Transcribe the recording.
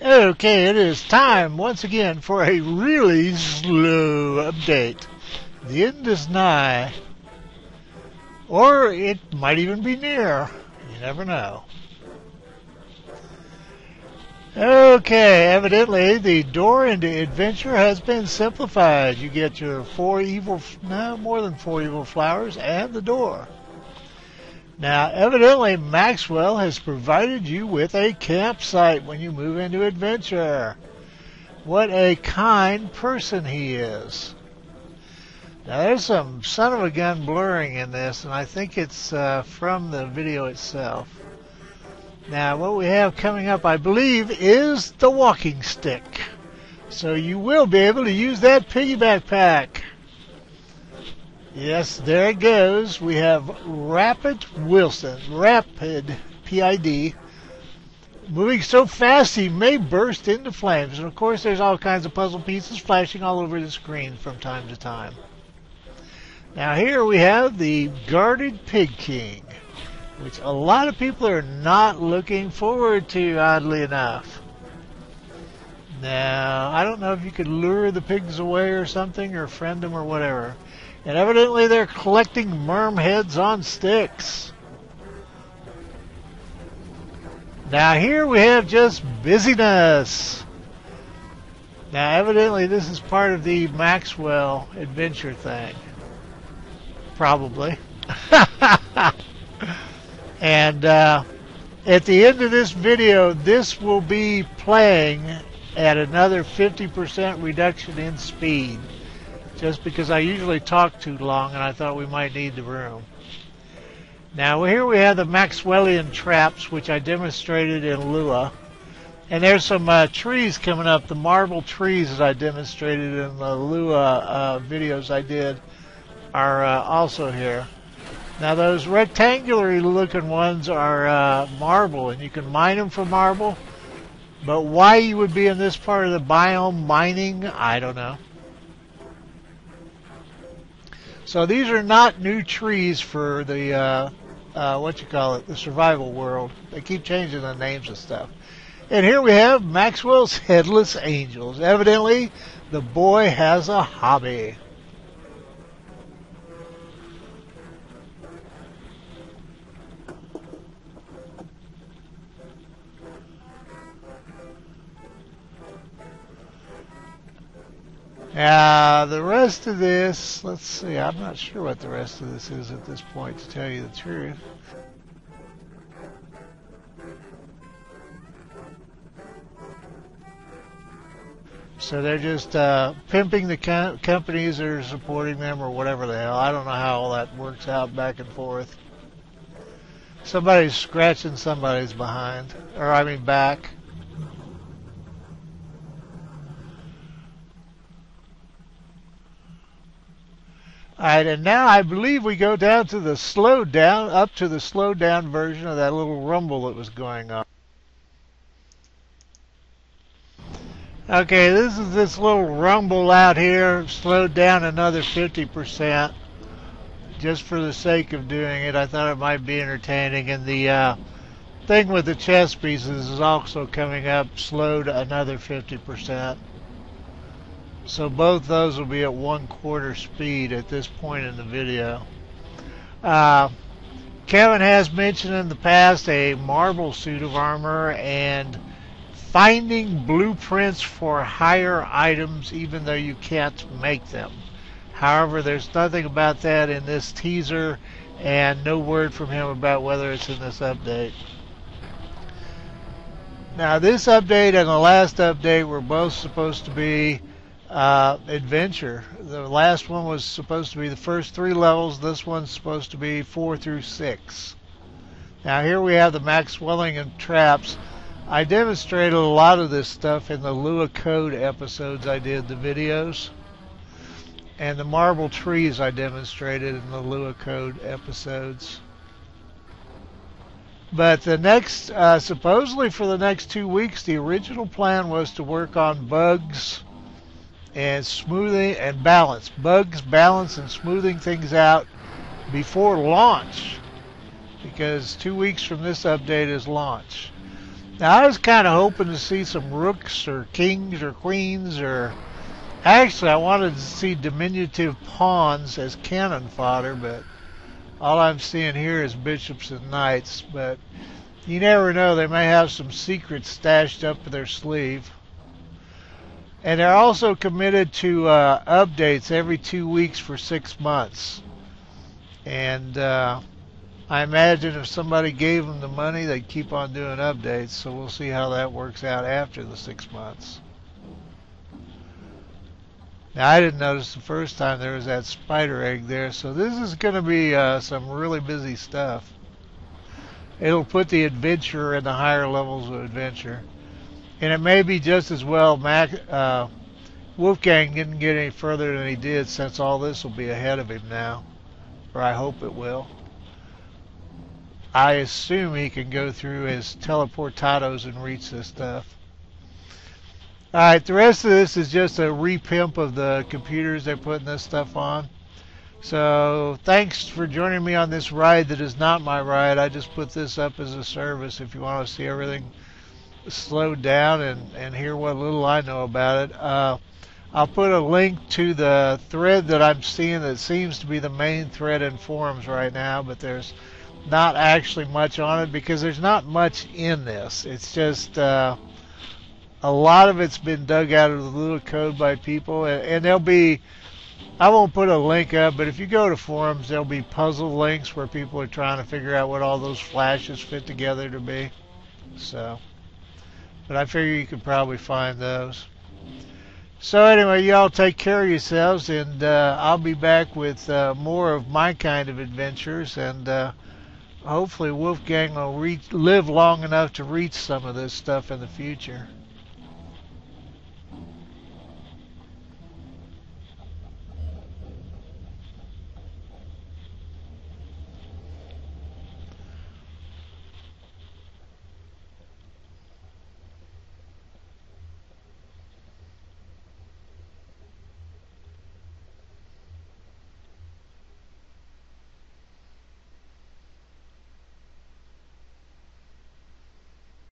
Okay, it is time once again for a really slow update. The end is nigh. Or it might even be near. You never know. Okay, evidently the door into adventure has been simplified. You get your more than 4 evil flowers and the door. Now, evidently Maxwell has provided you with a campsite when you move into adventure. What a kind person he is. Now, there's some son of a gun blurring in this, and I think it's from the video itself. Now, what we have coming up, I believe, is the walking stick. So you will be able to use that piggyback pack. Yes, there it goes. We have Rapid PID, moving so fast he may burst into flames. And of course, there's all kinds of puzzle pieces flashing all over the screen from time to time. Now here we have the Guarded Pig King, which a lot of people are not looking forward to, oddly enough. Now, I don't know if you could lure the pigs away or something, or friend them or whatever. And evidently they're collecting worm heads on sticks. Now here we have just busyness. Now evidently this is part of the Maxwell adventure thing. Probably. And at the end of this video, this will be playing at another 50% reduction in speed. Just because I usually talk too long and I thought we might need the room. Now here we have the Maxwellian traps, which I demonstrated in Lua. And there's some trees coming up. The marble trees that I demonstrated in the Lua videos I did are also here. Now those rectangular looking ones are marble, and you can mine them for marble. But why you would be in this part of the biome mining, I don't know. So these are not new trees for the, the survival world. They keep changing the names of stuff. And here we have Maxwell's Headless Angels. Evidently, the boy has a hobby. The rest of this, let's see, I'm not sure what the rest of this is at this point, to tell you the truth. So they're just pimping the companies that are supporting them or whatever the hell. I don't know how all that works out back and forth. Somebody's scratching somebody's behind, or I mean back. Alright, and now I believe we go down to the slowed down, up to the slowed down version of that little rumble that was going on. Okay, this is this little rumble out here, slowed down another 50%, just for the sake of doing it. I thought it might be entertaining, and the thing with the chess pieces is also coming up, slowed another 50%. So both those will be at 1/4 speed at this point in the video. Kevin has mentioned in the past a marble suit of armor and finding blueprints for higher items even though you can't make them. However, there's nothing about that in this teaser and no word from him about whether it's in this update. Now this update and the last update were both supposed to be adventure. The last one was supposed to be the first 3 levels. This one's supposed to be 4 through 6. Now here we have the Maxwellian traps. I demonstrated a lot of this stuff in the Lua Code episodes I did, the videos. And the marble trees I demonstrated in the Lua Code episodes. But the next, supposedly for the next 2 weeks, the original plan was to work on bugs and smoothing and balance. Bugs, balance, and smoothing things out before launch. Because 2 weeks from this update is launch. Now, I was kind of hoping to see some rooks or kings or queens, or actually I wanted to see diminutive pawns as cannon fodder, but all I'm seeing here is bishops and knights. But you never know, they may have some secrets stashed up their sleeve. And they're also committed to updates every 2 weeks for 6 months. And I imagine if somebody gave them the money, they'd keep on doing updates. So we'll see how that works out after the 6 months. Now, I didn't notice the first time there was that spider egg there. So this is going to be some really busy stuff. It'll put the adventurer in the higher levels of adventure. And it may be just as well Wolfgang didn't get any further than he did, since all this will be ahead of him now. Or I hope it will. I assume he can go through his teleportados and reach this stuff. Alright, the rest of this is just a repimp of the computers they're putting this stuff on. So, thanks for joining me on this ride that is not my ride. I just put this up as a service if you want to see everything slowed down and hear what little I know about it. I'll put a link to the thread that I'm seeing that seems to be the main thread in forums right now, but there's not actually much on it because there's not much in this. It's just a lot of it's been dug out of the little code by people, and there'll be, I won't put a link up, but if you go to forums, there'll be puzzle links where people are trying to figure out what all those flashes fit together to be. So, but I figure you could probably find those. So anyway, y'all take care of yourselves, and I'll be back with more of my kind of adventures, and hopefully Wolfgang will live long enough to reach some of this stuff in the future.